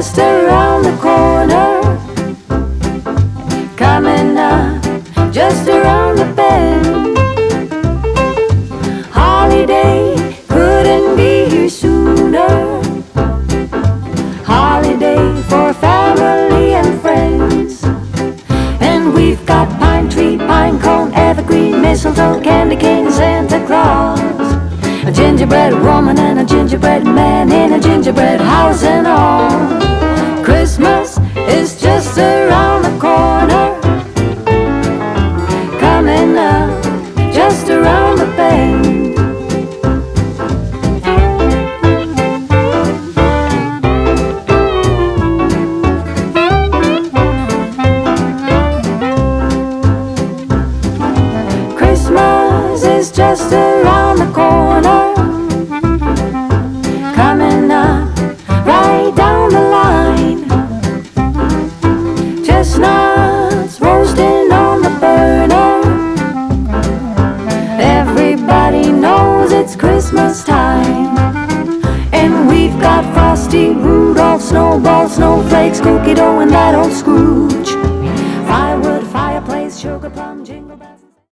just around the corner, coming up just around the bend. Holiday couldn't be here sooner. Holiday for family and friends. And we've got pine tree, pine cone, evergreen, mistletoe, candy cane, Santa Claus, a gingerbread woman and a gingerbread man in a gingerbread house and all. Christmas is just around the corner, coming up just around the bend. Christmas is just around the corner, coming up right down the line. Chestnuts roasting on the burner. Everybody knows it's Christmas time. And we've got Frosty, Rudolph, Snowball, Snowflakes, cookie dough, and that old Scrooge. Firewood, fireplace, sugar plum, jingle bells.